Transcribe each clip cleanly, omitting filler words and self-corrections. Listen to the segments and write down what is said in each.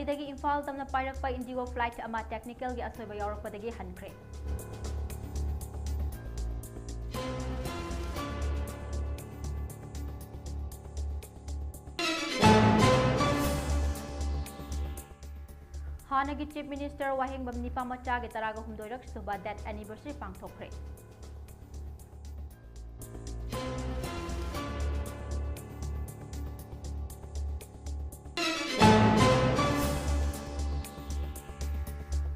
दिल्लीदगी इम्फाल तमना पाइरकपा Indigo flight अमा technical गी असोइबा यावरकपदगी हनख्रे हानगी chief minister वाहेंगबम निपामचागे तरागा हुमदोइरक सुबा डेथ एनिवर्सरी पांगथोखरे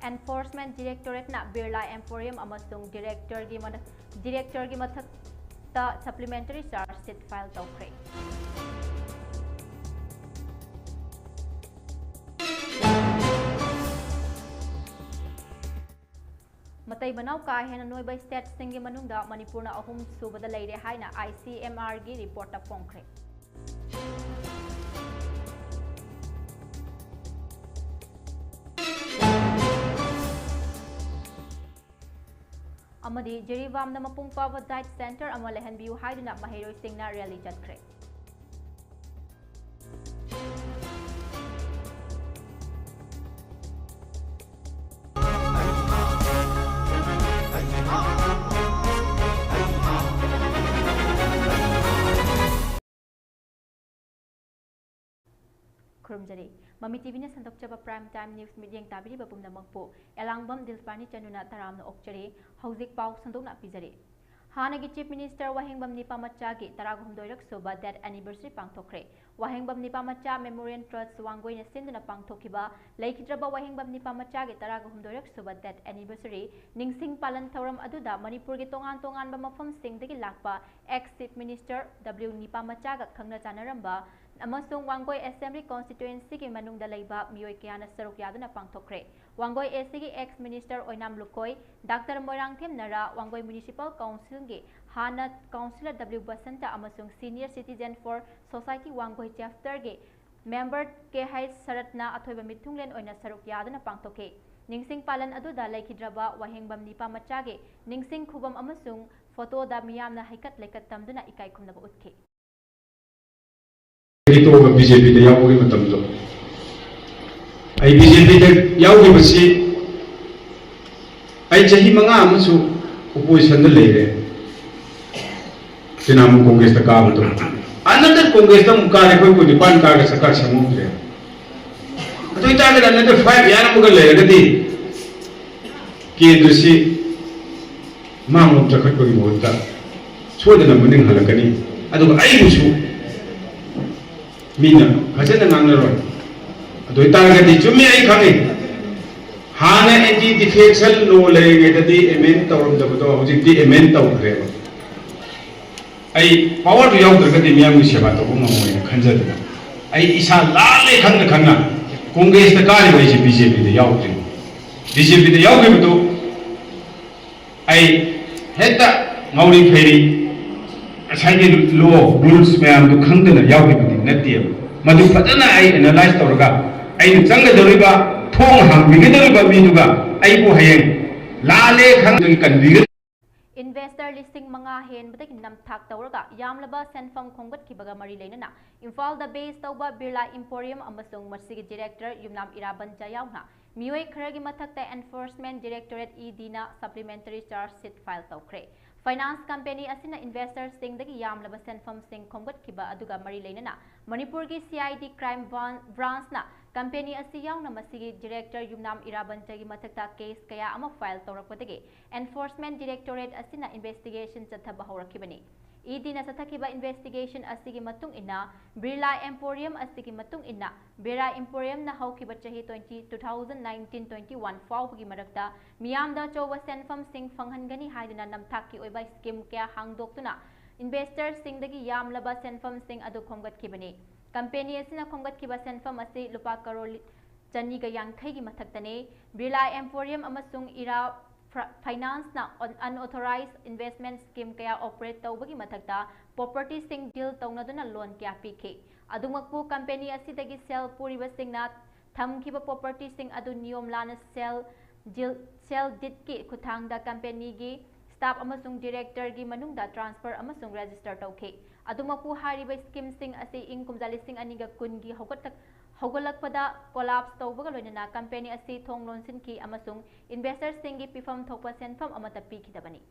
एनफोर्समेंट डायरेक्टोरेट ना बिरला एम्पोरियम अमसुंग डायरेक्टर की मथक्ता सप्लीमेंटरी चार्ज शीट फाइल तौखरे मतई बनाव का हेन नोइबा स्टेट सिंगी मनुंगदा मणिपुरना अहुम सुबदा लेरे हाइना ICMR गी रिपोर्ट फोंखरे अमदी जेरीवामना मपुंग पावा डाइट सेंटर अमा लेहनबियु हाइदुना महेरोइ सिंगना रैली चतखरे खुरुमजरी ममी टीवी ने संदोकचबा प्राइम टाइम न्यूज मीडियम ताबिरी बपुमना मकपो एलांगबम दिलपारानी चनुना तरामना ओक्चरी हौजिक पाउ संदोकना पिजरी हानगी चीफ मिनिस्टर वाहेंगबम निपामचागी तरागुमदोइरक सुबा डेथ एनिवर्सरी पांगथोखरे वाहेंगबम निपामचा मेमोरियल ट्रस्ट वांगोइना सिंदुना पांगथोखिबा लेखिद्रबा वाहेंगबम निपामचागी तरागुमदोइरक सुबा डेथ एनिवर्सरी निंगसिंग पालन थौरम अदुदा मणिपुर की तोंगान तोंगानबा मफम सिंगदगी लाकपा एक्स चीफ मिनिस्टर W निपामचागा खंगना चानरंबा अमसुंग वांगोई असेंबली कॉन्स्टिट्यूएंसी की मनुंगदा लेबा मियोय कयाना सरुक यादुना पांगथोखरे वांगोई एसी की ex minister Oinam Lukoi doctor Moirangthem Nara Wangoi municipal council के हाना councillor W Basanta अमसुंग senior citizen for society Wangoi chapter के मेंबर के हाई शरतना अथोइबा मिथुंगलेन ओइना सरुक यादुना पांगथोखे निंगसिंग पालन अदुदा लेखिद्रबा वाहेंगबम निपामचागे निंगसिंग खुबम अमसुंग फोटोदा मियामना हाइकत लेकत तमदुना इकाई खुमनबा उत्खे BJP da yawogi matamdo ai BJP da yawogi basi ai chahi manga amasu opposition da leire tinam congress da kaamdo another congress da mukare koi nipan ka ga sakar samukre adu ita ga another 5 yana muga leire gadi kendra si mamu takhat ko mohta sodana muning halakani adu ai musu मीना फजन नांगनरोय अदोय तारगदी चुम्मी आई खांगे हाना anti defection law लेगेददी एमेंड तौरम दबदो हुजिकदी एमेंड तौखरे आई पावर यावद्रगदी मियाम की सेवा तौबो ममोय खंजदना आई इसा लाले खंग खंगा कांग्रेस दा कारी वैसे बीजेपी दा यावद्रि बीजेपी दा यावगेबदो आई हेता ngawri फेरी असाइगे लो रूल्स मैम तो खंगदना यावगेबदी नत्ते मधु फजना आई एनालाइज तौरगा आई चंगदरिबा थोंग हांबिगदरिबा मीदुगा आई को हयें लाले खंगदगी कन्बिग इन्वेस्टर लिस्टिंग मंगा हेनबदगी नमथाक तौरगा यामलबा सेनफम खोंगतखिबगा मरी लेनना इम्फाल दा बेस तौबा बिरला एम्पोरियम अमसुंग मसिगी डायरेक्टर युमनाम इराबंचा यावना मियोय खरगी मथक्ता एनफोर्समेंट डायरेक्टोरेट ED ना सप्लीमेंटरी चार्ज शीट फाइल तौखरे फाइनांस कंपनी असिना इन्वेस्टर सिंगदगी यामलबा सेनफम सिंग खोंगतखिबा अदुगा मरी लेनना मणिपुर की CID क्राइम ब्रांच ना कंपनी असि यावना मसिगी डायरेक्टर युमनाम इराबंचगी मथक्ता केस कया अमा फाइल तौरकपदगी एनफोर्समेंट डायरेक्टोरेट असिना इन्वेस्टिगेशन चथबा हौरखिबनी ED ना सथखिबा इन्वेस्टिगेशन असिगी मतुंग इन्ना बिरला एम्पोरियम असिगी मतुंग इन्ना बिरला एम्पोरियम ना हौखिबा चही 2019-21 फाउबगी मरक्ता मियामदा चौबा सेनफम सिंग फंगहनगनी हाइदुना नमथाकी ओइबा स्कीम क्या हांगदोक्तुना इन्वेस्टर सिंगदगी यामलबा सेनफम सिंग अदु खोंगतखिबनी कंपनी असिना खोंगतखिबा सेनफम असि लुपा करोड़ चनीगा यांखैगी मथक्तने बिरला एम्पोरियम अमसुंग इरा फाइनांस ना अनऑथोराइज्ड इन्वेस्टमेंट स्कीम क्या ऑपरेट तौबगी मथक्ता प्रॉपर्टी सिंग डील तौनदुना लोन क्या पीखे अदुमकपु कंपनी असिदगी सेल पुरिबा सिंगना थमखिबा प्रॉपर्टी सिंग अदु नियम लाना सेल डिड की खुथांगदा कंपनी की स्टाफ अमसुंग डायरेक्टर की मनुंगदा ट्रांसफर अमसुंग रजिस्टर तौखे अदुमकपु हारिबा स्कीम सिंग असि इंग कुमजा लिसिंग अनिगा कुन की haugalakpada collapse tawbaga loinana company asi thong lonsinki amasung investors singi pifam thokpa senfam amata pikidabani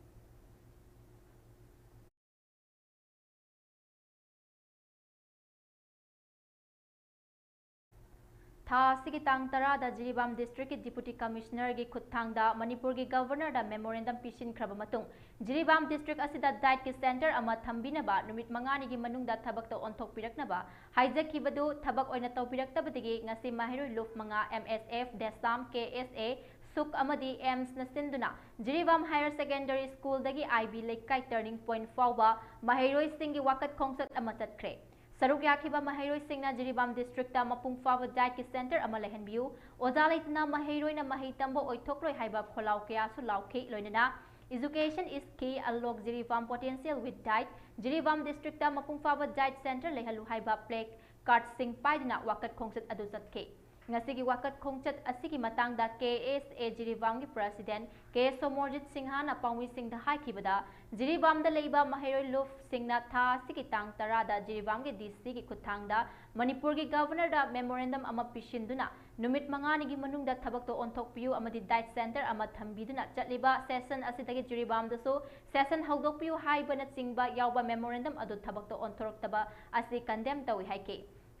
Tha sigi tang tara da Jiribam district ki deputy commissioner gi khuthang da Manipur gi governor da memorandum pishin khraba matung Jiribam district asida diet ki center ama thambina ba numit mangani gi manung da thabak to onthok pirakna ba hijack ki badu thabak oina to pirakta badigi ngasi mahiroi luf manga MSF Desam KSA Suk amadi AIMS na sinduna Jiribam Higher Secondary School dagi IB Lekai turning point fawba mahiroi singi wakat khongsat ama tatkre Saruk yakiba mahiroi singna Jiribam district ta mapung fawa diet ki center ama lehenbiu oza leitna mahiroi na mahitambo oithokroi haiba kholau kya su lauke loinana education is key unlock Jiribam potential with diet Jiribam district ta mapung fawa diet center lehalu haiba plaque card sing paidna wakat khongsat adu satke ngasigi wakat khongchat asigi matangda KSA Jiribam gi president K Somorjit Singha na pangwi sing da haikibada Jiribam da leiba mahiroi luf singna tha sigi tang tarada Jiribam gi DC gi khuthangda Manipur gi governor da memorandum ama pishinduna numit mangani gi manung da thabak to onthok piu amadi diet center ama thambiduna chatliba session asidagi Jiribam da so session hawdok piu haiba na chingba yawba memorandum adu thabak to onthorktaba asi condemn tawi haike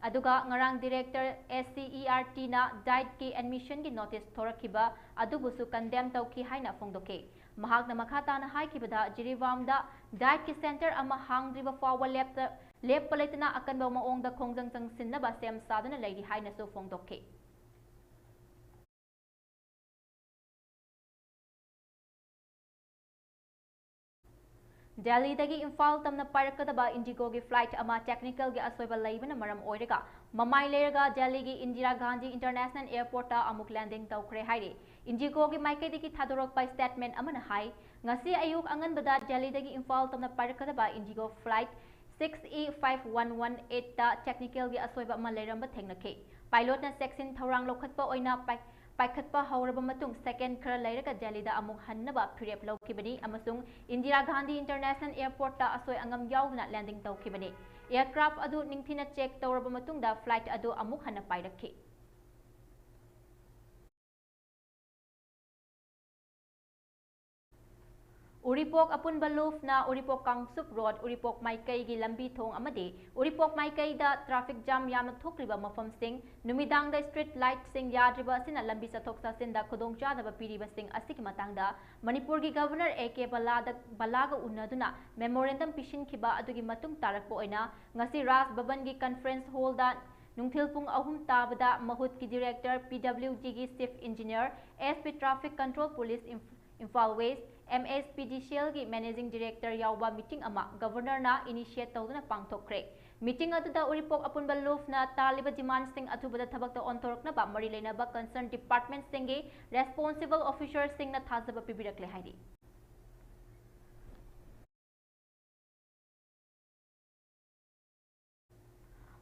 aduga ngarang director SCERT na diet ki admission ki notice thorakiba adubusu condemn tawki haina phongdoke mahak na makhata na haikibada Jiribam da diet ki center ama hangdriba fawa lep paletna akanba maong da khongjang changsinna ba sem sadana leiri haina so phongdoke Delhi dagi Imphal tamna parakadaba Indigo gi flight ama technical gi asoiba leibana maram oiraga mamai lerga Delhi gi Indira Gandhi International Airport ta amuk landing tawkhre haire Indigo gi maikai dagi thadorok by statement amana hai ngasi ayuk angan bada Delhi dagi Imphal tamna parakadaba Indigo flight 6E5118 ta technical gi asoiba ama leiramba thengnake pilot na section thorang lokhatpa oina paikhatpa hauraba matung second khara leiraga Delhi da amuk hannaba phirep laukibani amasung Indira Gandhi International Airport ta asoi angam yaudna landing tawkibani aircraft adu ningthina check tawraba matung da flight adu amuk hanna pairakhi Uripok apun baluf na Uripok Kangsup Road Uripok Maikai gi lambi thong amadi Uripok Maikai da traffic jam yamna thokriba mafam sing numidang da street light sing yadriba sina lambi sathok sasin da khudong chadaba piriba sing asiki matangda Manipur gi governor AK Balaga unaduna memorandum pishin khiba adugi matung tarakpo oina ngasi Ras Bhavan gi conference hall da Nungthil pung ahum tabada mahut ki director PWG gi chief engineer SP traffic control police Imphal West MSPDCL gi managing director yawba meeting ama governor na initiate tawduna pangthokre meeting aduda Uripok apunba luf na taliba demand sing athubada thabak ta ontorok na ba mari leina ba concerned department singi responsible officers sing na thazaba pibirakle haidi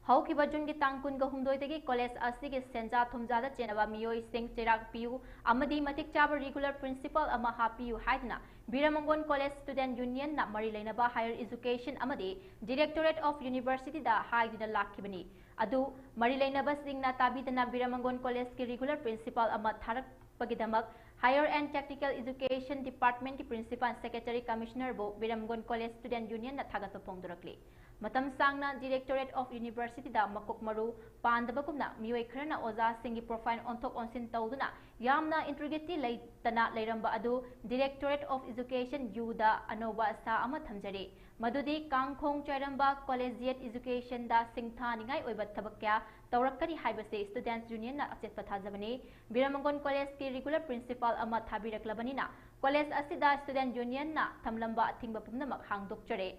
Haukiba Jungi Tangkun ga humdoidagi college asigi senja thumjada chenaba miyoi sing chirak piu amadi matik chaba regular principal ama hapiu haidna Biramangon College Student Union na mari leinaba higher education amadi Directorate of University da haidina lakhibani adu mari leinaba sing na tabidana Biramangon College ki regular principal ama tharak pagidamak Higher and Technical Education Department ki Principal and Secretary Commissioner bo Biramangon College Student Union na thagat pongdurakli matam sangna Directorate of University da makuk maru pandabagumna miyoi khrana oza singi profile onthok onsin tawduna yamna interrogatory leitana leiramba adu Directorate of Education U da anoba sa ama thamjari madudi kangkhong chairamba collegiate education da singtha ningai oiba thabakya tawrakani haibase students union na achet pathajabani Biramangon College ki regular principal ama thabiraklabani na college asida student union na thamlamba athingba pumnamak hangdokchare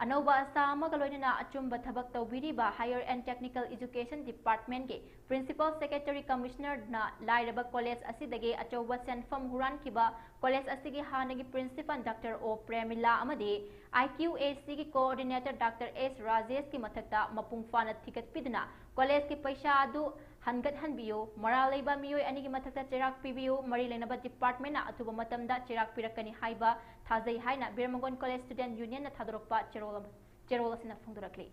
Anoba Asama Galoina Achumba Tabak Tawbiriba Higher and Technical Education Department ke Principal Secretary Commissioner na Lairaba College Asidage Achoba Senfam Huran Kiba College Asigi Hanagi Principal Dr. O Premila Amade IQAC ki Coordinator Dr. S. Rajesh ki Mathakta Mapungfana Ticket Pidna College ki Paisha Adu Hangat Hanbiyo Maraleba Miyoi Anigi Mathakta Chirak Pibiyo Mari Lenaba Department na Atuba Matamda Chirak Pirakani Haiba Thazai Haina Biramangon College Student Union na Thadorokpa Cherola Sina Phungdurakli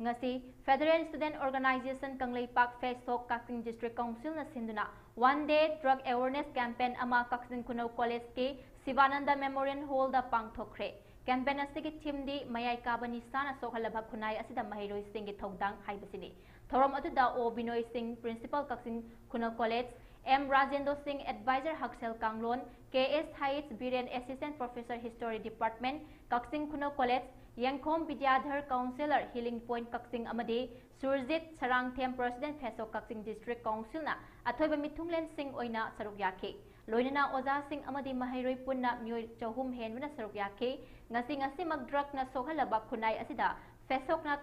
ngasi Federal Student Organization Kanglaipak Facebook Kaksing District Council na sinduna one day drug awareness campaign ama Kaksing Kunaw College ke Sivananda Memorial Hall da pangthokre campaign asigi team di mayai kabani sana sokhalabha khunai asida mahiroi sing gi thodang haibasini thorom aduda O Binoy Singh Principal Kaksing Kunaw College M Rajendra Singh Advisor Haksel Kanglon KS Heights Biren Assistant Professor History Department Kaksing Kunaw College Yangkhom Vidyadhar Councillor Healing Point Kaksing amadi Surjit Sarangthem President Phesok Kaksing District Council na athoiba mithunglen sing oina saruk yakhe loinana oza sing amadi mahairoi punna myoi chahum henbana saruk yakhe ngasi magdrak na sokhalaba khunai asida Phesok na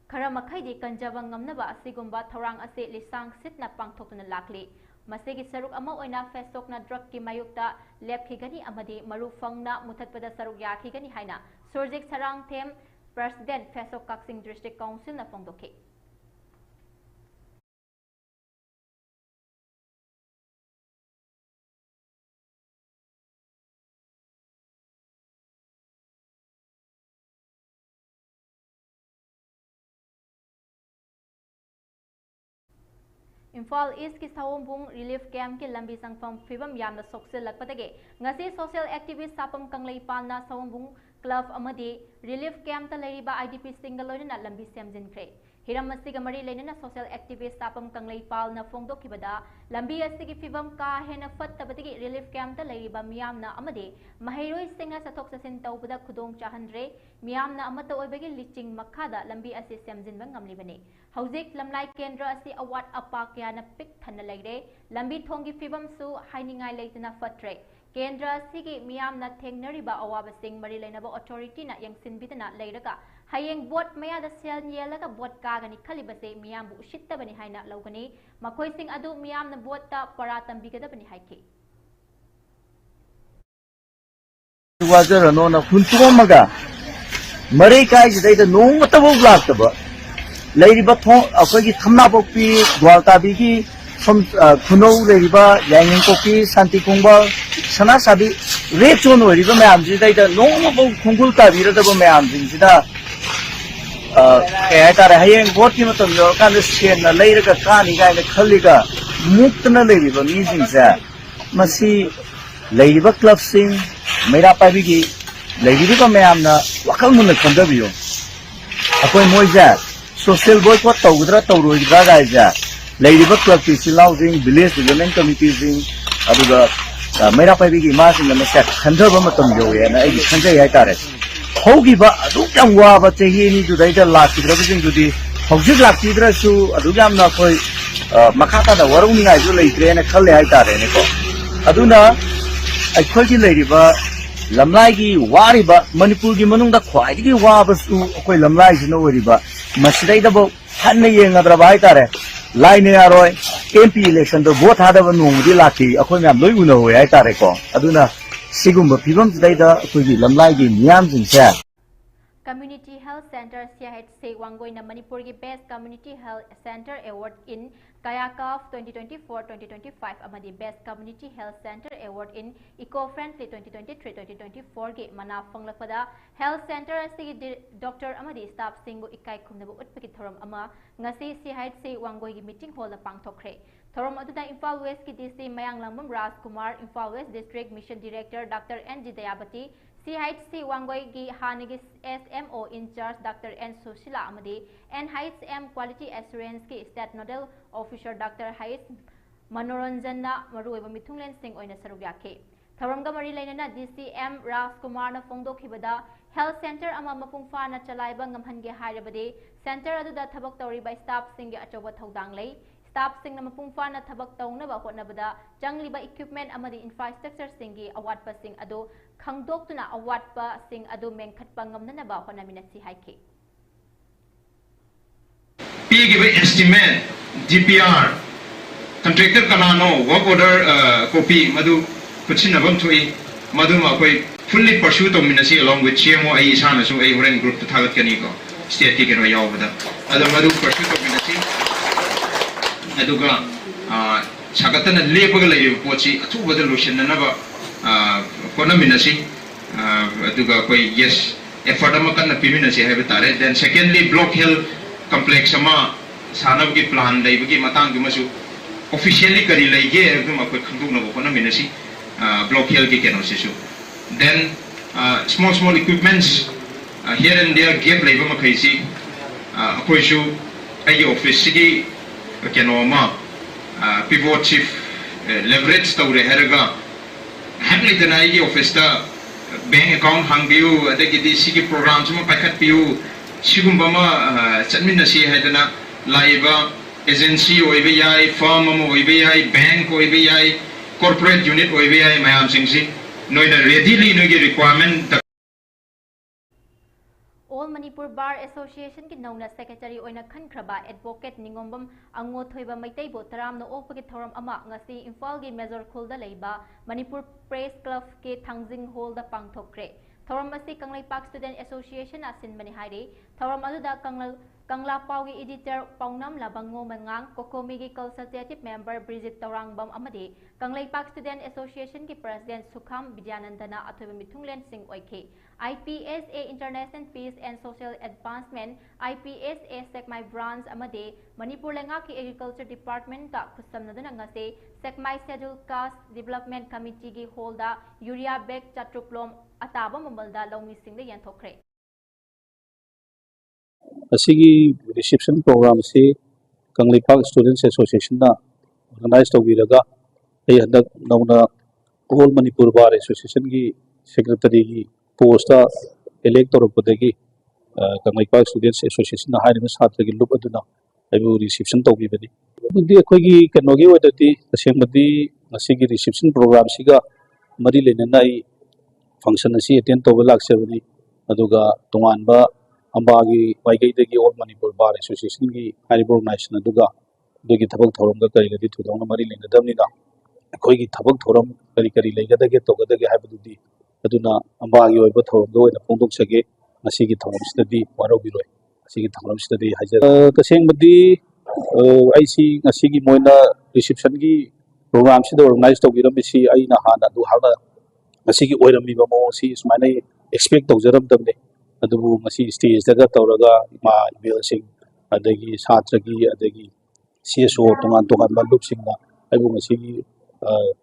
khara makhaidi kanjaba ngamnaba asigumba thorang ase lisang sitna pangthokna lakli masigi saruk ama oina Phesok na drug ki mayukta lepkhigani amadi marufangna muthatpada saruk yakhigani haina Surjit Sarangthem President Phesok Kaksing District Council na phongdokhe Imphal East ki Sawombung Relief Camp ki lambi sangfam fibam yamna soksel lakpadage ngasi social activist sapam Kanglaipan na Sawombung Club amadi Relief Camp ta leiriba IDP single loina lambi semjinkhre hiram asiga mari leinana social activist sapam Kanglaipan na phongdokhibada lambi asigi fibam ka hena fattabadagi Relief Camp ta leiriba miyamna amadi mahairoi singna sathok sasin tawbada khudong chahandre miyamna amata oibagi liching makhada lambi asi semjinba ngamlibane Hauzik lamlai kendra asi awat apa kya na pik thana leire lambi thongi fibam su hainingai leitana fatre kendra sigi miyam na thengnariba awaba sing mari leinaba authority na yangsinbitana leiraga hayeng bot maya da sel nyelaga bot kagani khalibase miyam bu usittabani haina lawgani makhoi sing adu miyam na bot ta paratambigadabani haike wajara no na khuntumaga mari kai jidai da no matabu blaktaba Leriba thong akogi thamna bokpi gwaltabi ki som khunou leriba yangeng kopi santi kungba sana sabi rechon weriba mayam ji dai da no bo khungul ta bira da bo mayam jing sida kaya tare hayeng bot ki matam yo kan sen na leiraga kani ga na khaliga muktna leriba mi jing sa masi leriba club sing mera pa bi ki leriba mayam na wakal mun khanda biyo akoi moija social boycott tawdra tawroidra gaija leiriba club ki silauding village development committee sing aduga mera pai gi ma sing na set khandaba matam yo ye na ai khanjai hai tare hogi ba adu kyam wa ba chehi ni ju dai da lakidra sing judi hojik lakidra su adu jam na koi makhata da warung ni ai ju leitre na khalle hai tare ne ko aduna ai khoi gi leiriba lamlai gi wariba Manipur gi manung da khwai gi wa ba su koi lamlai jino wariba Masjid dabo hanne yengadra bai tare line aroi MP election do vote hada banu di laki akoi ngam loi uno hoy ai tare ko aduna sigumba phibam dai da akoi gi lamlai gi niam jing sa Community Health Center CHC Wangoi na Manipur ki Best Community Health Center Award in Kayakaf 2024-2025 amadi Best Community Health Center Award in Eco-Friendly 2023-2024 ki mana fanglakpada Health Center asigi Dr. amadi staff singu ikai khumnabu utpaki thoram ama ngasi CHC Wangoi ki meeting hall da pangthokre thoram aduda Imphal West ki DC Mayang Langbam Raj Kumar Imphal West District Mission Director Dr. N.G. Dayabati CHC Wangoi gi hanigi SMO in charge Dr. N. Sushila amadi N Heights M Quality Assurance ki State Nodal Officer Dr. Heights Manoranjan na maruiba mithunglen sing oina saruk yakhe tharamga mari leinana DCM Raj Kumar na phongdokhibada Health Center ama mapungfa na chalaiba ngamhange hairabade center aduda thabak tawriba staff sing gi achoba thodang lei staff sing na mapungfa na thabak tawnaba hotnabada changliba equipment amadi infrastructure singi awatpa sing ado khangdoktuna awatpa sing ado mengkhatpa ngamnanaba honamina si haike give estimate DPR contractor kanano work order copy madu kuchinabam thui madu ma koi fully pursue to minasi along with CMO ai isana so ai horen group to thagat kani ko state ki keno yaw bada adu madu pursue to minasi aduga sagatana lepaga lay pochi atubada lotion na ba kona minasi aduga koi yes effort ama kan pimina si hai betare. Then secondly block hill complex ama sanab ki plan dai bagi matang gi masu officially kari laige ekdum akoi khangduk na bokona minasi block hill ki keno sisu. Then small equipments here and there gap laiba ma khaisi akoi su ai office sigi keno ma pivot chief leverage tawre heraga hamli tana ai office ta bank account hangbiu adagi di sigi program suma pakhat piu sigumba ma chatminna si haidana laiba agency oibe yai firm ama oibe yai bank oibe yai corporate unit oibe yai mayam singsi noina readily nogi requirement All Manipur Bar Association ki nauna secretary oina khankraba advocate ningombam ango thoiba maitai bo taram no opagi thoram ama ngasi Imphal gi Major Khulda leiba Manipur Press Club ke Thangjing Hall da pangthokre thoram asi Kanglai Park Student Association asin mani haire thoram aluda Kangla Pau gi editor Paunam Labango Mangang Kokomi gi consultative member Bridget Taurangbam amade Kanglai Park Student Association ki president Sukham Vidyanandana athoiba mithunglen sing oike IPSA International Peace and Social Advancement IPSA Sekmai branch amade Manipur lenga ki Agriculture Department ka khussamnaduna ngase Sekmai Scheduled Caste Development Committee gi holda urea bag chatruklom ataba mamalda lawmi singda yanthokre asigi reception program se Kanglai Park Students Association na organize tawbiraga ai hadak nauna All Manipur Bar Association gi secretary gi post elect torokpadagi Kanglai Park Students Association na hairima satra gi lup aduna aibu reception tawbibani budi akhoi gi kanogi odati asengmadi asigi reception program siga mari lenana ai function asi attend tawba laksabani aduga tonganba ambagi waigei All Manipur Bar Association gi haribo organization aduga dugi thabak thoram ga kari gadi thudona mari lengadamnina akhoi gi thabak thoram kari leigadage togadage haibududi aduna ambagi oiba thoram ga oina pongdok sage asigi thoram sidadi warobiroi asigi thoram sidadi hajar tasengmadi aisi asigi moina reception gi program sida organize tawbiramisi aina hana du hana asigi oirami ba mo si ismaina expect tawjaram tamne adubu ngasi stage daga tawraga ma email sing adagi satragi adagi CSO tongan balup singna aibu ngasi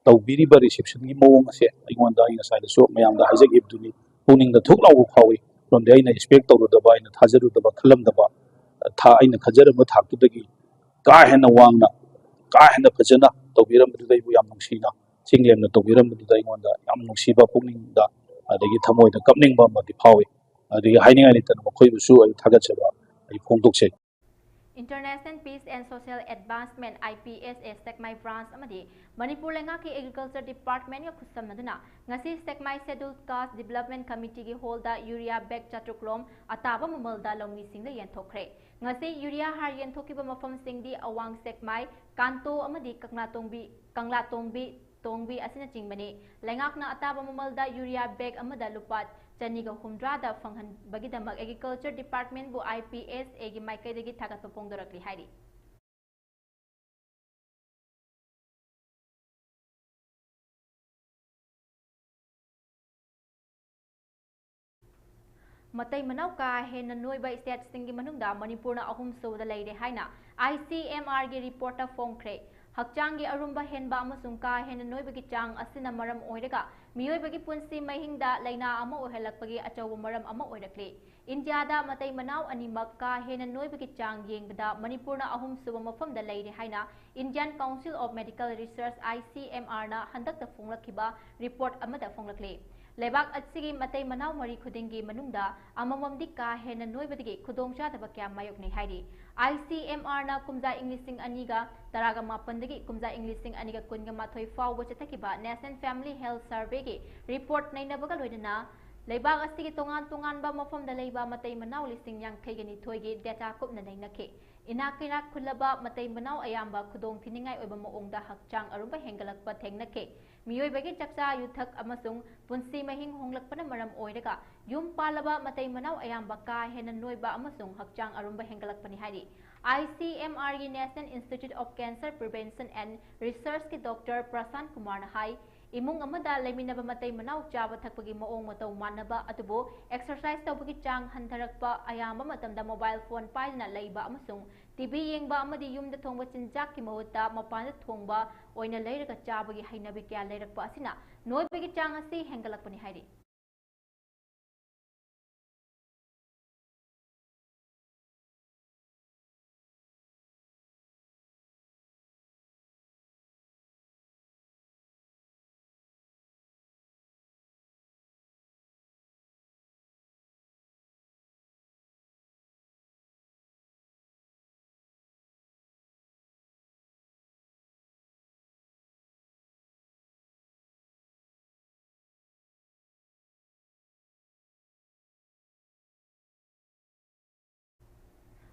tawbiri ba reception gi mawong ase aingonda ina side so mayam da hajag ibduni puning da thukla u khawi from the aina expect tawrudaba aina thajarudaba khalamdaba tha aina khajarama thakudagi ka hena wangna ka hena phajana tawbiram du ibu yam nungsina singlemna tawbiram du da aingonda yam nungsiba puning da adagi thamoy da kapning ba ma di phawi adagi haininga ni tan makhoi busu ai thagatchaba ai phongdokse International Peace and Social Advancement IPSA Sekmai branch amadi Manipur lenga ki Agriculture Department ga khussamnaduna ngasi Sekmai Scheduled Caste Development Committee gi holda urea bag chatruklom ataba mamalda lawmi singda yanthokre ngasi urea har yanthokiba mafam singdi awang Sekmai Kanto amadi Kangla Tongbi asina chingbani lengakna ataba mamalda urea bag amada lupat Chaniga Humdrada Fanghan Bagidamak Agriculture Department bu IPSA gi maikaidagi thagatpa pongdorakli hairi Matai Manau ka hena noiba state singi manungda Manipurna ahum suda leire haina ICMR gi reporter fongkre Hakchangi arumba henba amasung ka hena noibagi chang asina maram oiraga miyoibagi punsi mahingda laina ama ohelakpagi achawa maram ama oirakle India da matai manau animak ka hena noibagi chang yengbada Manipurna ahum suba mafamda leire haina Indian Council of Medical Research ICMR na handakta fonglakhiba report amada fonglakle Lebak atsigi matai manau mari khudingi manungda amamamdi ka hena noibadigi khudongchadaba kya mayokne hairi ICMR na kumja Englising aniga taraga mapandagi kumja Englising aniga kunga mathoi fawba chatakiba National Family Health Survey gi report nainabaga loidana Lebak asigi tongan ba mafamda leiba matai manau lising yang khaigani thoigi data kupna nainakhe inakira khulaba matai manau ayamba khudong thiningai oiba moongda hakchang arumba hengalakpa thengnakhe miyoibagi chakcha yuthak amasung punsi mahing honglakpana maram oiraga yum palaba matai manau ayamba ka hena noiba amasung hakchang arumba hengalakpani hari ICMR gi National Institute of Cancer Prevention and Research ki Dr. Prasan Kumar na hai imung amada laiminaba matay manaw chaba thakpagi maong mataw manaba atubo exercise tawbagi chang hantarakpa ayamba matamda mobile phone paina laiba amasung TV yengba amadi yumda thongba chinjak ki mahutta mapanda thongba oina leiraga chabagi hainabi kya leirakpa asina noibagi chang asi hengalakpani hairi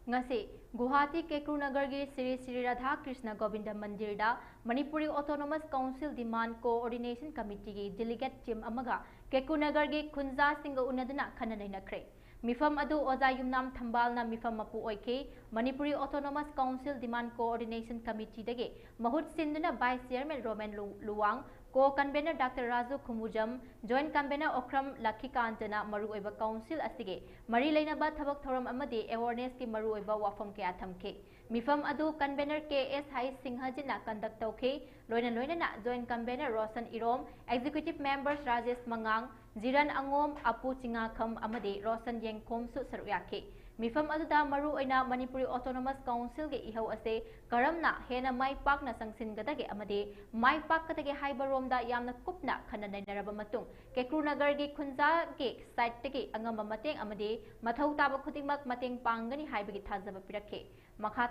ngasi Guwahati Kekrunagar gi Sri Sri Radha Krishna Govinda Mandir da Manipuri Autonomous Council Demand Coordination Committee gi delegate team amaga Kekrunagar gi Khunja singa unadana khananai nakre mifam adu oza yumnam thambalna mifam mapu oike Manipuri Autonomous Council Demand Coordination Committee dage mahut sinduna Vice Chairman Roman Luwang Co-Convener Dr. Raju Khumujam, Joint Convener Okram Lakhikantana Maru Eba Council Asige, Mari Lainaba Thabak Thoram Amadi Awareness ki Maru Eba Wafam Ke Athamke. Mifam Adu Convener KS Hai Singhajina Conduct Toke, Loina Joint Convener Rosan Irom, Executive Members Rajesh Mangang, Jiran Angom Apu Chingakham Amadi Rosan Yengkom Su Saruyake. Mifam aduda maru oina Manipuri Autonomous Council ge ihau ase karamna hena mai pakna sangsin gadage amade mai pak kadage haiba romda yamna kupna khananai naraba matung Kekrunagar gi Khunja ge site tege angama mateng amade mathau taba khudingmak mateng pangani haibagi thajaba pirakhe makha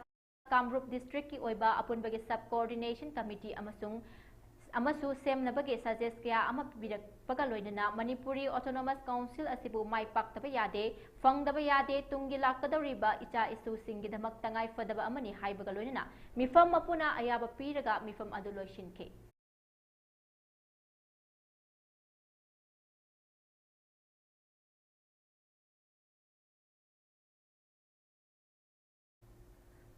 Kamrup District ki oiba apunbagi Sub Coordination Committee amasu semnabagi suggest kaya ama birakpaga loinana Manipuri Autonomous Council asibu mai paktaba yade fangdaba yade tungi lakadariba icha isu singidamak tangai fadaba amani haibaga loinana mifam mapuna ayaba piraga mifam adu loishinke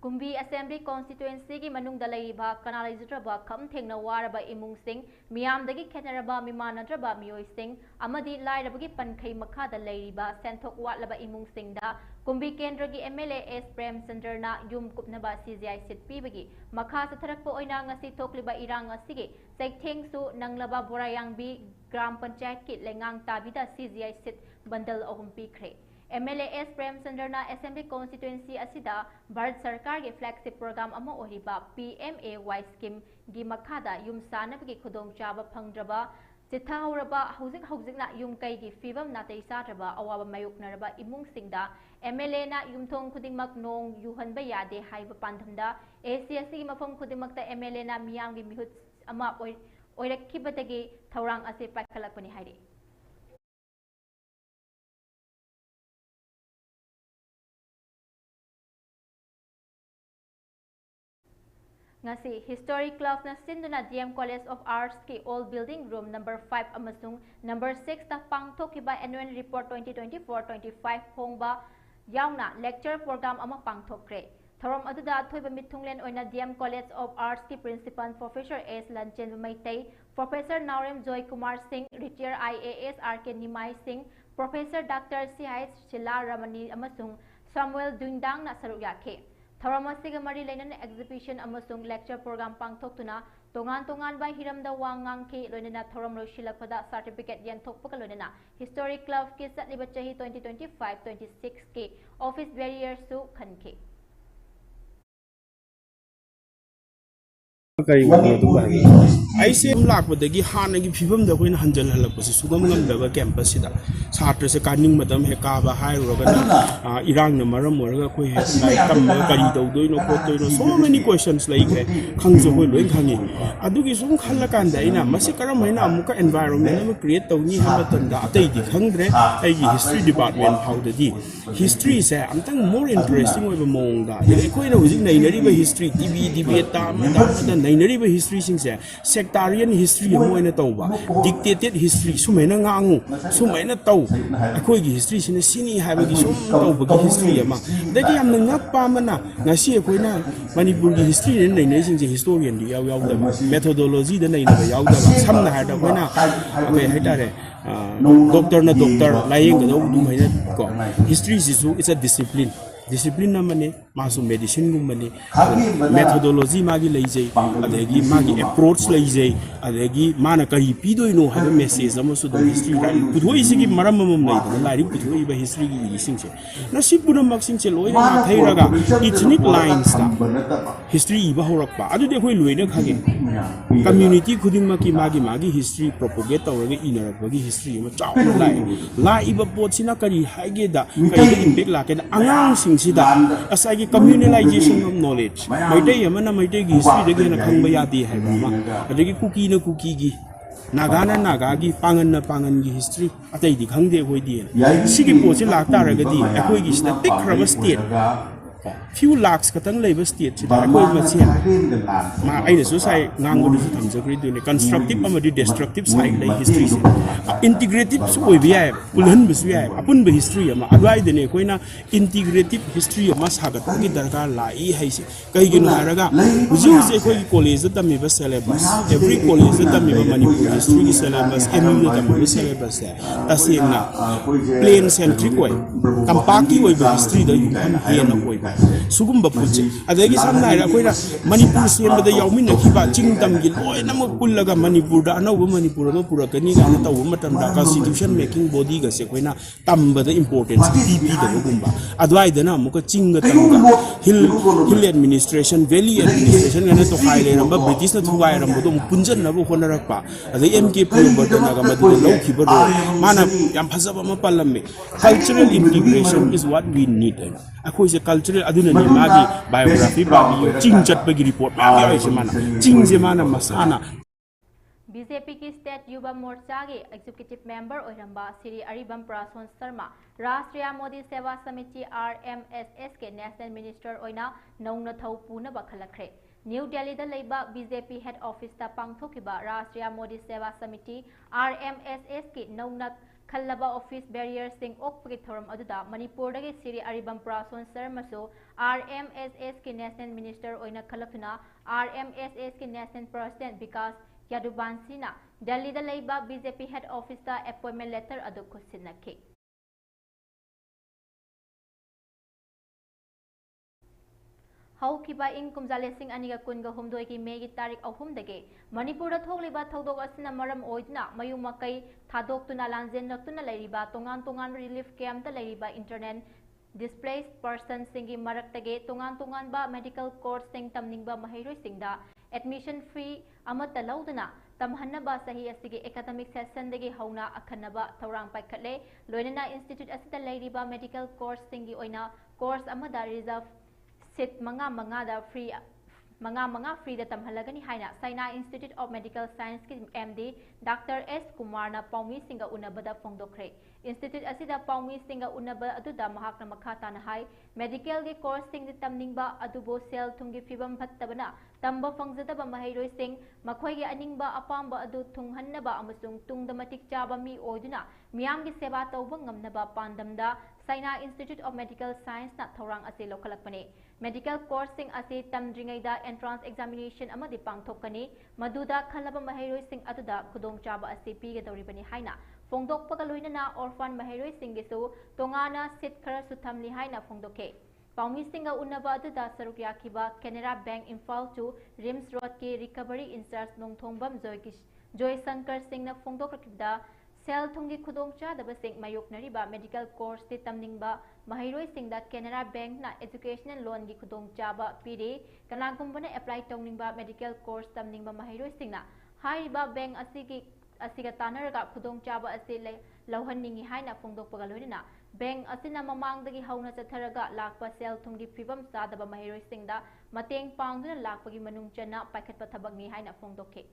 Kumbi Assembly Constituency ki manung dalai ba kanalizatra ba kham thengna waraba imung sing miyam dagi khenaraba mimanatra ba mioi sing amadi lairaba gi pankhai makha da lairiba senthok watlaba imung sing da Kumbi Kendra gi MLA S Prem Sandarna yum kupnaba CGI sit pibagi makha satharakpa oina ngasi thokliba irang asige saitheng su nanglaba borayang bi gram panchayat ki lengang tabida CGI sit bandal ahum pikre MLA S Prem Sandarna Assembly Constituency asida Bharat Sarkar ge flagship program ama oriba PMAY scheme gi makhada yum sanabagi khudong chaba phangdraba chitha horaba hojik na yum kai gi fibam na tei satraba awaba mayuk naraba imung singda MLA na yumthong khudingmak nong yuhanba yade haiba pandhamda ACSC mafam khudingmakta MLA na miyam gi mihut ama oirakhibadagi thaurang ase paikhalakpani hairi ngasi Historic Club na sinduna DM College of Arts ki All Building Room number 5 amasung number 6 ta pangthokiba Annual Report 2024-25 phongba yauna lecture program ama pangthokre thorom aduda thoiba mithunglen oina DM College of Arts ki Principal Professor S Lanchen Maitai Professor Naurem Joy Kumar Singh Retired IAS RK Nimai Singh Professor Dr. C.H. Shila Ramani amasung Samuel Dundang na saruk yakhe Tharamasiga mari lainan exhibition amasung lecture program pangthoktuna tongan ba hiramda wangang ke loinana thoram roshilakpada certificate yan thokpaka loinana Historic Club ke satliba chahi 2025-26 ke office barriers su khanke ऐसे लापदगी हानगी फिबम the coin हंजल हलपसे सुगम ngam daba campus sida satra se kaning madam he ka ba hai roga irang na maram morga koi he nai tam ma kari do doino ko doino so many questions like khangjo hoi loi khangi adugi sum khalla kan da ina masi karam haina amuka environment ma create tawni ha tan da atai di khangdre ai gi history department how the di history se amtang more interesting oi ba mong da koi na hujik nei nari ba history tv debate ta ma da नैनरीब history सिंगसे sectarian history अमोइना तौबा dictated history सुमैना ngangu सुमैना तौ अखोइगी history सिने सिनी हाइबगी सुम तौबगी history अमा दगी याम ngakpa mana ngasi अखोइना मणिपुर की हिस्ट्री ने नैनै सिंगसे हिस्टोरियन दी याव याव दा मेथोडोलॉजी दा नैना याव दा समना हादा अखोइना अखोइ हाइतारे डॉक्टर ना डॉक्टर लाइंग गदौ दुम हैना को हिस्ट्री सिसु it's a discipline discipline namane masu medicine gumane methodology magi leijai adegi magi approach leijai adegi mana kari pidoino have message amasu do history ra puthoi sigi maram mamam nei da lari puthoi ba history gi singse na sipura maxing che loi na thairaga ethnic lines ta history ba horak pa adu de khoi loina khage community khuding ma ki magi history propagate tawraga inarak bagi history ma chaw lai iba pot sina kari haige da kari impact la ke angang sing sida asagi communalization of knowledge maitai amana maitai gi history de gena khangba yadi hai ma adagi cookie na cookie gi naga na naga gi pangan gi history atai di khangde hoi di sigi po se lak ta raga di akoi gi sida tik khara state few lakhs katang labor state sida akoi ma chen ma ai de so sai ngang go du tham jakri du ne constructive amadi destructive side lai history se integrative so oi bi ai pulhan bi su ai apun bi history ama adwai de ne koina integrative history ama sagat gi darkar lai hai se kai gi no haraga uji se koi college da mi ba syllabus every college da mi ba manipur history gi syllabus mu da mi syllabus se tasina plain centric way kampaki way ba history da yu ham he na koi sugumba puche adagi samna ira koina manipur sem da yaumin na khiba chingdam gi loi na mak pullaga manipur da anau manipur da purakani ga na taw matam da constitution making body ga se koina tamba da importance pp da gumba adwai da na muka chinga tanga hill administration valley administration ga na to khai le ramba british na thuwai ramba do punjan na bo honarak pa adai mk pur da ga madu lau khiba do mana yam phasaba ma palamme cultural integration is what we need akhoi se cultural aduna ni magi biography ba bi ching chat ba gi report ma ya se mana ching je mana masana BJP की state Yuva Morcha के executive member Oramba Shri Aribam प्रासोन Sharma राष्ट्रीय मोदी सेवा समिति RMSS के national minister ओइना नौना थौ पुना बखलखरे new Delhi दा लेबा बीजेपी हेड ऑफिस ता पांगथोकिबा राष्ट्रीय मोदी सेवा समिति RMSS की नौना खल्लबा ऑफिस बैरियर सिंह ओकपगी थोरम अदुदा मणिपुर दगे श्री अरिबम प्रासोन शर्मासो RMSS के नेशनल मिनिस्टर ओइना खलखना RMSS के नेशनल प्रेसिडेंट विकास यादुबांसीना दिल्ली दा लेबा बीजेपी हेड ऑफिस ता अपॉइंटमेंट लेटर अदु खुसिनखे हौखिबा इंग कुमजालेसिंग अनिगा कुनगा हुमदोय की मे की तारीख अहुम दगे मणिपुर थोकलिबा थौदोक असिना मरम ओइदना मयु मकई थादोक्तुना लांजेन नक्तुना लेरिबा तोंगान तोंगान रिलीफ कैंप ता लेरिबा internet displaced person singi maraktage tongan ba medical course sing tamningba mahairoi singda admission free amata laudana tamhanna sahi asigi academic session degi hauna akhanaba thorang paikhatle loinana institute asita leiriba medical course singi oina course amada reserve seat manga da free manga free da tamhalagani haina Saina Institute of Medical Science ki MD Dr. S. Kumar na paumi singa unabada fongdokre Institute asida paumi singa unaba aduda mahakna makhata na hai medical ge course sing tamningba adubo sel thungi fibam phattabana tamba fangjadaba mahairoi sing makhoi ge aningba apamba adu thunghannaba amasung tungda matik chaba mi oiduna miyam gi seba tawba ngamnaba pandamda Saina Institute of Medical Science na thorang ase lokhalakpane medical course sing ase tamdringaida entrance examination amadi pangthokani maduda khalaba mahairoi sing aduda khudong chaba ase pige doribani haina fongdokpaga loinana orphan mahairoi singisu tongana sit khara suthamli haina fongdoke paumi singa unaba aduda saruk yakiba Canara Bank Imphal to Rims Road ke recovery in charge nongthongbam Joy Sankar Singh na fongdokrakibda Sel thungi khudong chadaba sing mayoknariba medical course te tamningba mahairoi singda Canara Bank na educational loan gi khudong chaba pire kanagumbana apply tawningba medical course tamningba mahairoi singna haiba bank asiga tanaraga khudong chaba ase lauhanningi haina fongdokpaga loinana bank asina mamangdagi hauna chatharaga lakpa sel thungi fibam chadaba mahairoi singda mateng pangduna lakpagi manung chana paikhatpa thabakni haina fongdokhe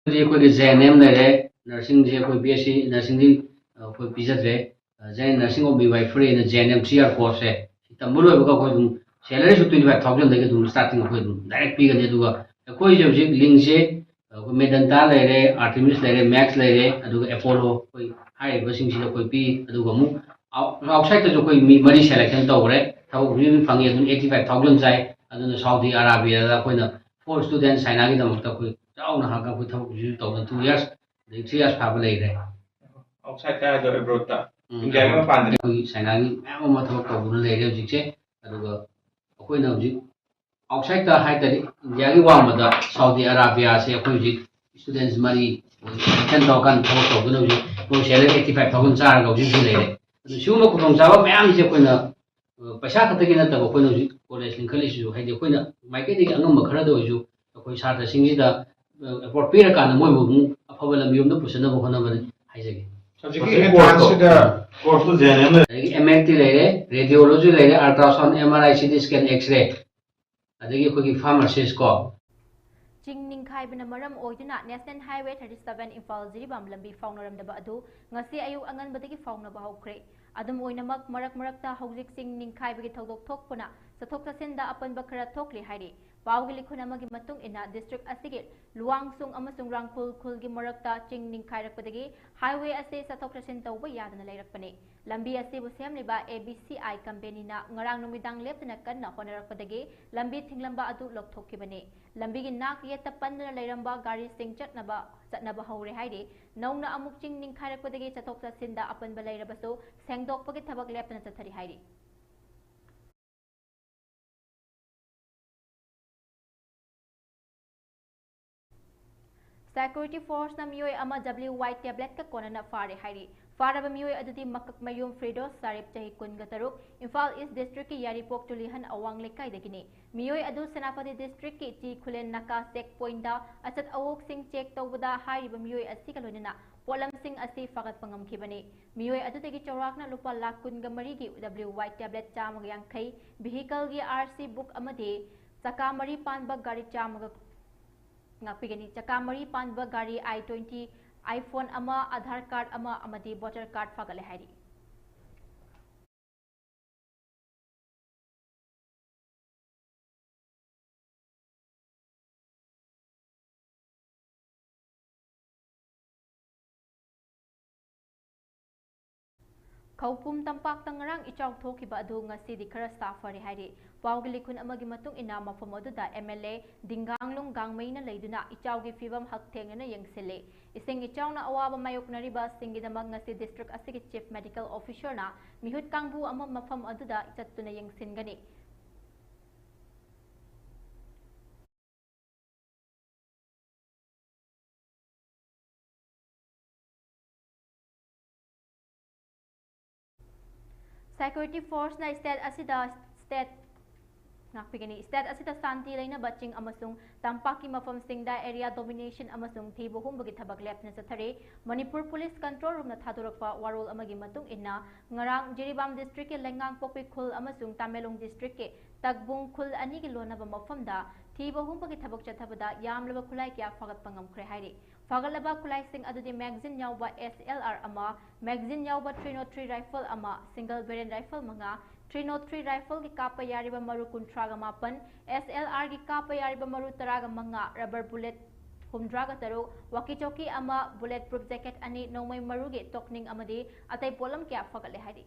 कोई JNM ले nursing जे कोई BSc nursing दी कोई पिजत रे जे nursing O BY free ने JNM 3 course है तमबुलो बका कोई salary su 25,000 dagi dum starting ko dum direct pi gane duga ko je je link je ko medanta lere artemis lere max lere aduga apollo ko hai ba sing sila ko pi aduga mu outside to ko mi mari selection tawre thau mi fangi dum 85,000 jai aduna saudi arabia da ko na for student saina gi dam ta ko chauna ha ka ko thau ju taw 2 years 3 years fa ba lere outside ta do abroad ta india ga pan ko saina gi ma thau ko bu lere ji che aduga ko na ji outside the high tari India ki wang mada Saudi Arabia se koi ji students mari 10,000 thok to gno ji ko share 85,000 char ga ji le re du shu ma ko tong cha ba mayam je koi na paisa kha ta gi na ta ko no ji college ling khali ju hai de koi na mai ke de angam ma khara do ju koi sa ta sing ji da report pi ra ka na moi bu afaba lam yom da pusana ba khona ba hai je gi ꯍꯧꯖꯤꯛꯀꯤ ꯑꯦꯗꯚꯥꯟꯁꯁꯤꯗ course to general MRT le re radiology le re ultrasound MRI CT scan X-ray adagi ko gi pharmacist ko Ching Ningkhai Maram Oiduna National Highway 37 Imphal Jiribam Lambi Faunaramdaba Adu Ngasi Ayu Anganbadagi Faunaba Hokre Adam Oinamak Marakta Hojik Sing Ningkhai Bagi Togok Tokpuna Satok Senda Apan Bakara Tokli Hari Paugili Kunamagi Matung Ina District Asigil Luang Sung Amasung Rangpul Kulgi Marakta Ching Ningkhai Rakpadagi Highway Ase Satok Senda Yadana Layrakpane Lambi Ase Busem Liba ABCI Company na Ngarang Numidang Leptana Kana Honarakpadagi Lambi Tinglamba Adu Loktokibane Lambi Nak Yeta Pandana Layramba Gari Sing Chatnaba Hore Haide Nona Amuk Ching Ningkhai Rakpadagi Satok Senda Apan Balayrabaso Sangdok Pagi Tabak Leptana Tatari Haide Security Force na miyoy ama WY tablet ka kona na fare hairi. Fara ba miyoy adudi makak mayum Fredo Sarip Chahi Kun Gataruk, Imphal East District ki Yaripok Tulihan Awang Lekay Dagini. Miyoy adu Senapati District ki Ti Kulen Naka Checkpoint da asat awok sing check tawbada hari ba miyoy asikalunina. Polam sing asi fakat pangam kibani. Miyoy adu tegi chawrak na lupa lakun gamari ki WY tablet chamag yang kay, vehicle ki RC book amade, sakamari panbag gari chamag Ngapigani Chakamari Panba Gari I-20 iPhone ama Aadhaar card ama amadi voter card fagale hari Kaupum tampak tangarang ichaw thokiba adu ngasi di khara safari hari Paugili kun amagi matung ina mafam aduda MLA Dinganglung Gangmay na layduna ichaw gi fibam hakteng na yengsile ising ichaw na awaba mayok na riba singidamag ngasi district asigi chief medical officer na mihut kangbu ama mafam aduda itattu na yengsin gani Security Force na state asida santi laina baching amasung tampaki mafam singda area domination amasung thibuhum bagi thabak lep na sathare Manipur Police Control Room na thadurakpa warol amagi matung inna ngarang Jiribam District ke Lengang Pokpi Khul amasung Tamelong District ke Tagbung Khul ani ki lona ba mafam da thibuhum bagi thabak chathabada yamlaba khulai kya fagat pangam khre hairi Fagalaba kulai sing adudi magazine yauba SLR ama magazine yauba 303 rifle ama single variant rifle manga 303 rifle ki kapa yariba maru kuntraga mapan SLR ki kapa yariba maru taraga manga rubber bullet humdraga taru walkie-talkie ama bulletproof jacket ani nomay maru gi tokning amadi atay polam kya fagale hari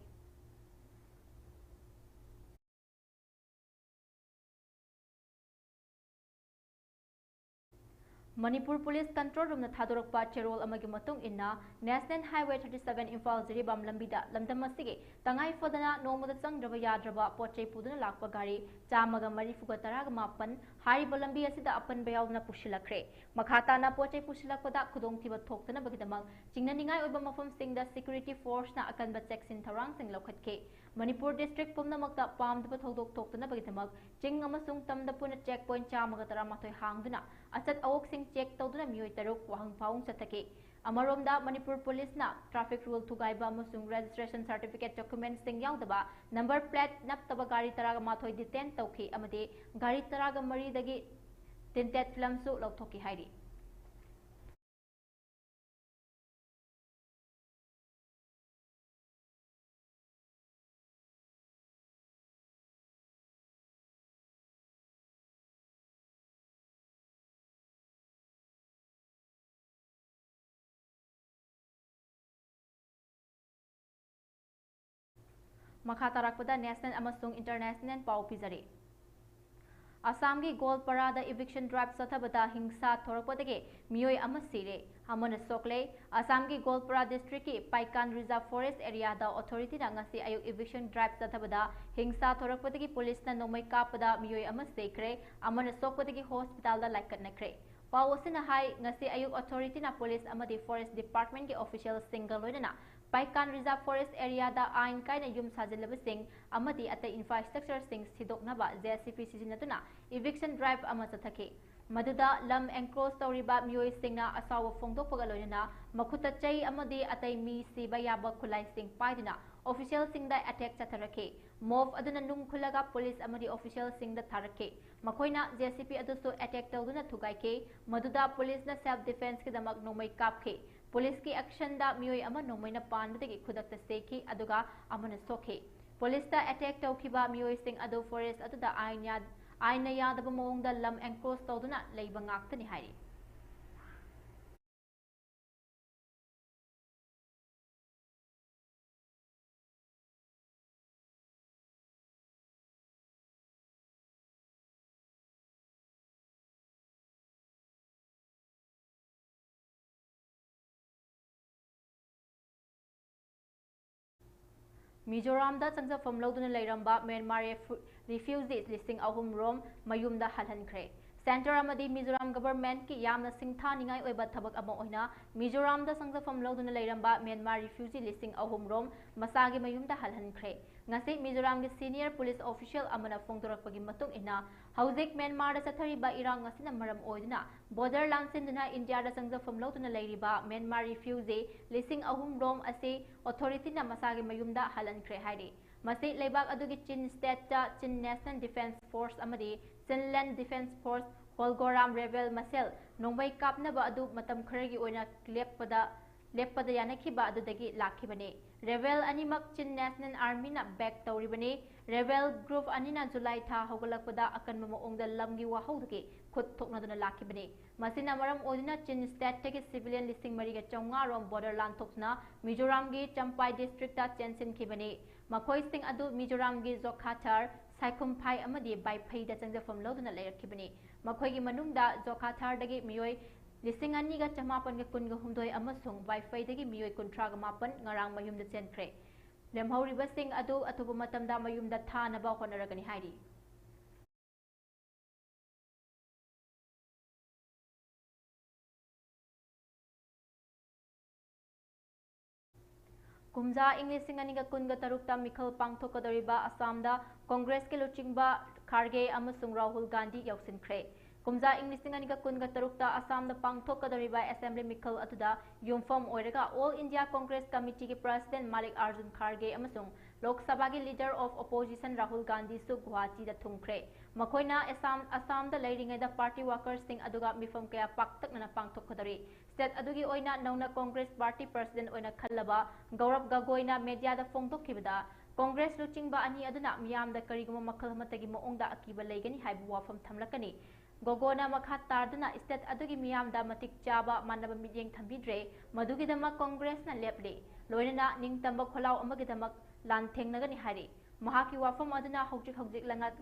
Manipur Police Control Room na thadurakpa cherol amagi matung inna National Highway 37 Imphal Jiribam lambida lamdam asige tangai fodana nomada changdraba yadraba pochai puduna lakpa gari chamaga mari fuga taraga mapan hariba lambi asida apan bayawna pushilakre makhata na pochai pushilakpada khudong thiba thoktana bagidamang chingnaningai oiba mafam singda security force na akanba cheksin tharang sing lokhatke Manipur District pumnamakta pamdaba thodok thoktana bagidamang ching amasung tamda puna checkpoint chamaga taramathoi hangduna asat awok sing check tawduna miyoy taruk wahang paung satake amaromda Manipur Police na traffic rule thugaiba amasung registration certificate documents sing yaudaba number plate naptaba gari taraga mathoi detain tawki amade gari taraga mari dagi tinted film su lawthoki hairi Makha tarakpada national amasung international pau pizari. Assamgi Golparada eviction drive sathabada hingsa thorakpadagi miyoi ama sire amana sokle Assamgi Golpara district ki Paikan Reserve Forest area da authority na ngasi ayuk eviction drive sathabada hingsa thorakpadagi police na nomai kapada miyoi ama sekre amana sokpadagi hospital da laikat nakre Pawasina hai ngasi ayuk authority na police amadi forest department ki official single loina Paikan Reserve Forest area da ain kai na yum sajilabasing amadi atai infrastructure sing sidoknaba JCP sizinatuna eviction drive ama sathake Maduda lam encroach tawriba miyoi singna asawa fongdokpaga loina makhuta chai amadi atai mi siba yaba khulai sing paidina official singda attack chatharake mob aduna nung khulaga police amadi official singda tharake makoina JCP adusu attack tawduna thugaike maduda police na self defense ki damak nomai kapke police ki action da miyoi ama nomai na panbadagi khudakta seki aduga amana sokhe police da attack tawkhiba miyoi sing adu forest aduda aina yadaba mawngda lam encroach tawduna leiba ngaktani hairi Mizoram da changjafam loduna leiramba Myanmar refugees listing ahum rom mayumda halhankre Center amadi Mizoram government ki yamna singthaningai oiba thabak ama oina Mizoram da changjafam loduna leiramba Myanmar refugee listing ahum rom masagi mayumda halhankre ngasi Mizoram gi senior police official amana phongdorakpagi matung ina hauzik Myanmar da chathariba irang ngasina maram oiduna border lansinduna India da changjafam loduna leiriba Myanmar refugee listing ahum rom ase authority na masagi mayumda halhankre hairi masi leibak adugi Chin state ta Chin National Defense Force amadi Chin Land Defense Force Holgoram rebel masel nongbai kapnaba adu matam kharagi oina leppada yanakhiba adudagi lakhibane rebel animak Chin National Army na back tawribane rebel group anina July tha hogalakpada akanma maongda lamgi wahaudugi khut thoknaduna lakhibane masina maram odina Chin state tagi civilian listing mariga chawnga rom border land thokna Mizoram gi Champai district ta chensin khibane makhoi sing adu Mizoram gi Zokhathar Saikhumphai amadi Baiphai da changjafam loduna leirakhibane makhoi gi manungda Zokhathar dagi miyoi listing ani ga chamapan ga kun ga humdoi amasung Baiphai dagi miyoi kuntra ga mapan ngarang mayumda chenkre lemhauriba sing adu atubu matamda mayumda thanaba honaragani hairi Kumja English singaniga kunga tarukta Mikhal Pangthokadariba Assamda Congress ke luchingba Kharge amasung Rahul Gandhi yausinkre Kumja English singaniga kunga tarukta Assamda Pangthokadariba Assembly Mikhal atuda yumfam oiraga All India Congress Committee ke President Malik Arjun Kharge amasung Lok Sabha ki Leader of Opposition Rahul Gandhi su Guwahati da thungkre makoina Assam da leiringai da party workers sing aduga mifam kaya paktakna pangthokadari state adugi oina nauna Congress party president oina khallaba Gaurav Gagoina media da phongdokhibada Congress luchingba ani aduna miyam da kariguma makhal matagi maongda akiba leigani haibu wafam thamlakani Gogona makha tarduna state adugi miyam da matik chaba manaba midyeng thambidre madugi dama Congress na leple loinana ningtamba kholau amagi dama lantheng nagani hari Mahaki wafam aduna hojik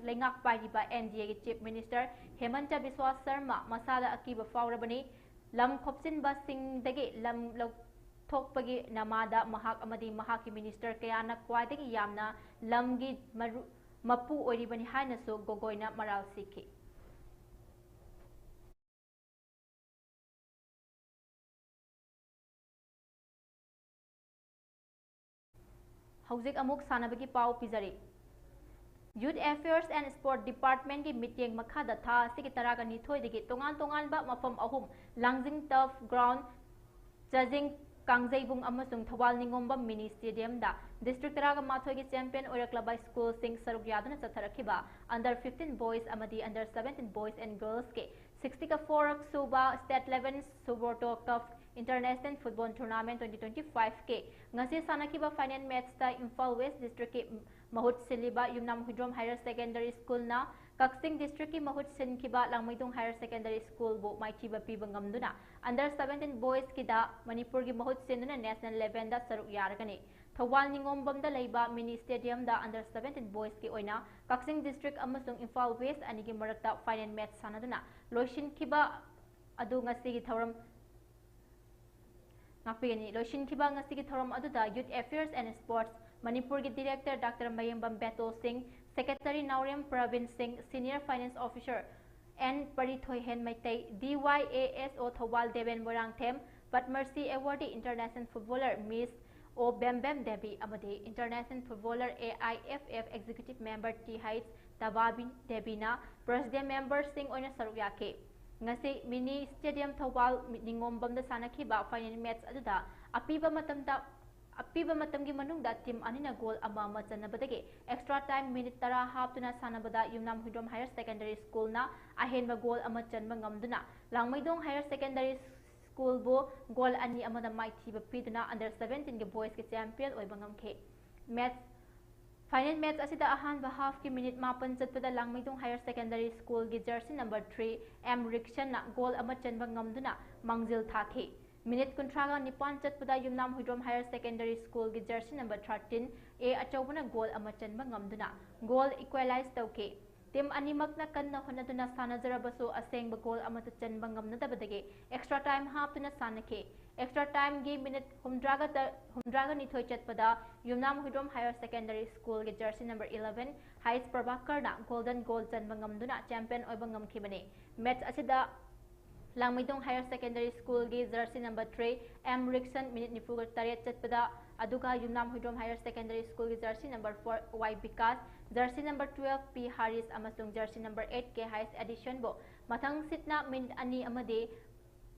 lengak paiba NDA ki Chief Minister Hemanta Biswa Sharma masada akiba faurabani lam khopsin ba sing dagi lam thokpagi namada mahak amadi mahaki minister kayana kwadagi yamna lamgi mapu oribani haina so gogoina maral sikhi Hauzik amuk sanabagi pau pizari Youth Affairs and Sport Department ki meeting makhada tha sigi taraga nithoi digi tongan ba mafam ahum Langjing Turf Ground Jajing Kangjaibung amasung Thawal Ningomba Mini Stadium da District taraga mathoi ki champion oraklaba school sing saruk yaduna chatharakhiba under 15 boys amadi under 17 boys and girls ke 64 suba state level Suborto Cup International Football Tournament 2025 ke ngasi sanakiba final match ta Imphal West District ke mahut siliba Yumnam Hudrom Higher Secondary School na Kaksing District ki mahut sinkiba Langmaidong Higher Secondary School bo maichiba piba ngamduna under 17 boys ki da Manipur ki mahut sinuna national level da saruk yaragani Thawal Ningombamda Leiba Mini Stadium da Under 17 Boys ki oina Kaksing District amasung Imphal West anigi marakta final match sanaduna loishin kiba adu ngasi gi thoram ngapigani loishin kiba ngasi gi thoram aduda Youth Affairs and Sports Manipur ki Director Dr. Mayambam Beto Singh, Secretary Naurem Pravin Singh, Senior Finance Officer N. Parithoy Hen Maitei, DYASO Thawal Deven Morangthem, Patmercy Awardee International Footballer Miss O Bembem Devi Amade, International Footballer AIFF Executive Member T Heights Tababi Debina, President Member Singh Oina Saruyake. Ngasi Mini Stadium Thawal Ningombam da Sanakiba final match aduda apiba matamgi manungda team anina goal ama machanabadagi extra time minute tara haptuna sanabada Yumnam Hudrom Higher Secondary School na ahenba goal ama chanba ngamduna Langmaidong Higher Secondary School bo goal ani amada maithiba piduna under 17 ge boys ke champion oiba ngamkhe match final match asida ahanba half ki minute mapan chatpada Langmaidong Higher Secondary School ge jersey number 3 M Rikshan na goal ama chanba ngamduna mangjil thakhe Minute Kuntraga Nipan Chatpada Yumnam Hudrom Higher Secondary School gi jersey number 13 A achobana goal ama chanba ngamduna goal equalize tawke team animak na kanna honaduna sanajarabasu asengba goal ama chanba ngamnadabadage extra time haptuna sanake extra time gi minute humdraga nithoi chatpada Yumnam Hudrom Higher Secondary School gi jersey number 11 Heights Prabhakar na golden goal chanba ngamduna champion oiba ngamkhibane match asida Langmaidong Higher Secondary School gi jersey number 3 M Rickson minute nifuga taret chatpada aduga Yumnam Hudrom Higher Secondary School gi jersey number 4 Y Vikas jersey number 12 P Harris amasung jersey number 8 K highest edition bo mathang sitna min ani amade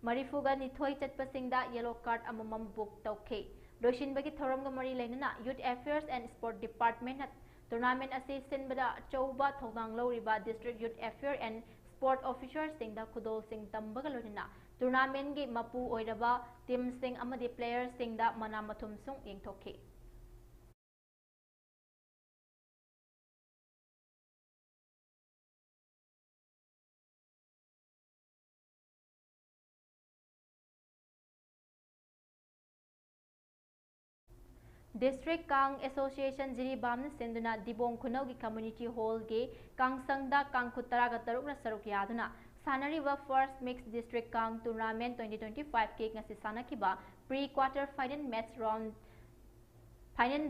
marifuga nithoi chatpasingda yellow card amamam book tawkhe doishin bagi thoramga mari lainana Youth Affairs and Sport Department tournament assistant bada chouba thongdang loriba District Youth Affairs and Sport Officers sing da kudol sing tambaga lorina tournament gi mapu oiraba team sing amadi players sing da mana mathum sung yengthokhe District Kang Association Jiribam Senduna Dibong Kunogi Community Hall ge Kang Sangda Kang Kutaraga Tarukna Saruk Yaduna Sanariva First Mixed District Kang Tournament 2025 ke ngasi sanakiba pre-quarter final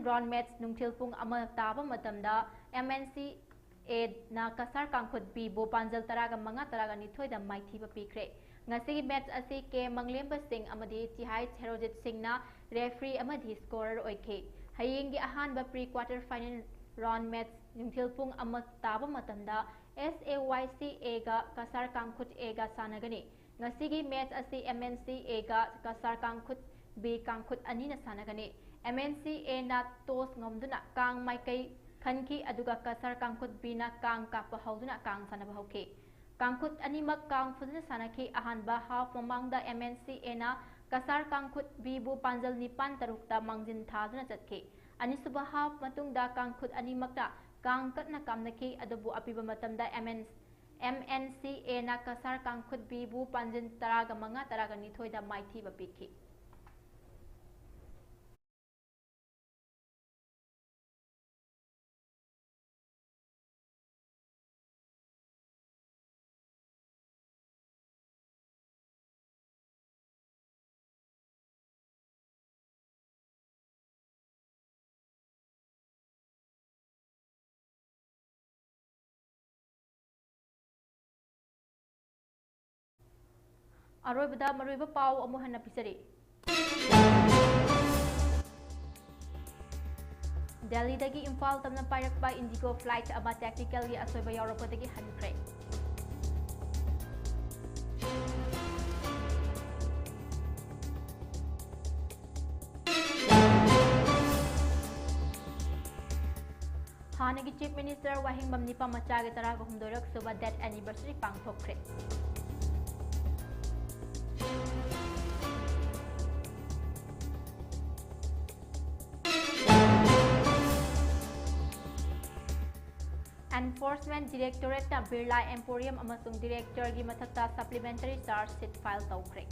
round match nungthilpung ama taba matamda MNC Ed na kasar kangkhut B bo panjal taraga manga taraga nithoi da maithiba pikre ngasi match asi ke Manglemba Singh amadi Tihai Herojit Singh na referee amadi scorer oikhe hayeng gi ahanba pre-quarter final round match nungthilpung ama taba matamda SAYC ga kasar kangkhut A ga sanagani ngasi gi match asi MNC A ga kasar kangkhut B kangkhut ani na sanagani MNC A na toss ngomduna kang maikai khanki aduga kasar kangkhut B na kang kappa hauduna kang sanaba hauke kangkhut animak kang fudna sanaki ahanba half mamangda MNC A na kasar kangkhut B bu panjal nipan tarukta mangjin thaduna chatke anisuba half matungda kangkhut animakta kang katna kamnaki adubu apiba matamda MNC A na kasar kangkhut B bu panjin taraga manga taraga nithoi da maithi ba pikhi Aroibada maruiba pau amu hanna pisari Delhi dagi Imphal tamna pairakpa Indigo flight ama technically asoiba yaurapadagi hankre Hanagi Chief Minister Wahingbam Nipa Machage taraga humdorak suba death anniversary pangthokre Enforcement Directorate na Birla Emporium amasung Director gi mathakta supplementary charge sheet file tawkre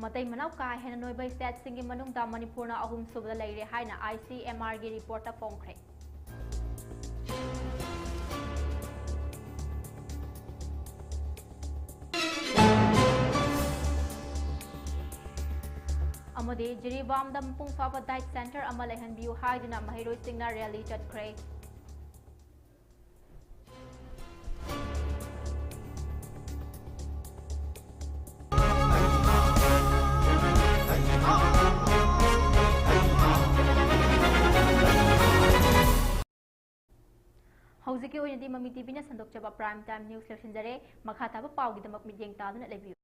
Matay manaw ka hena noy state singi manungda Manipur na ahum subda leire haina ICMR gi report ta phongkhre. Amode Jiribam da Mpung Faba Diet Center ama lehanbiu haiduna mahiroi singna rally chatkre. Hौजिकी ओइनदी ममी TV ना संदोक जबा prime time news लेक्शन जरे मखा ताबा पाव गी दमक मिडियंग तादुना लेबियु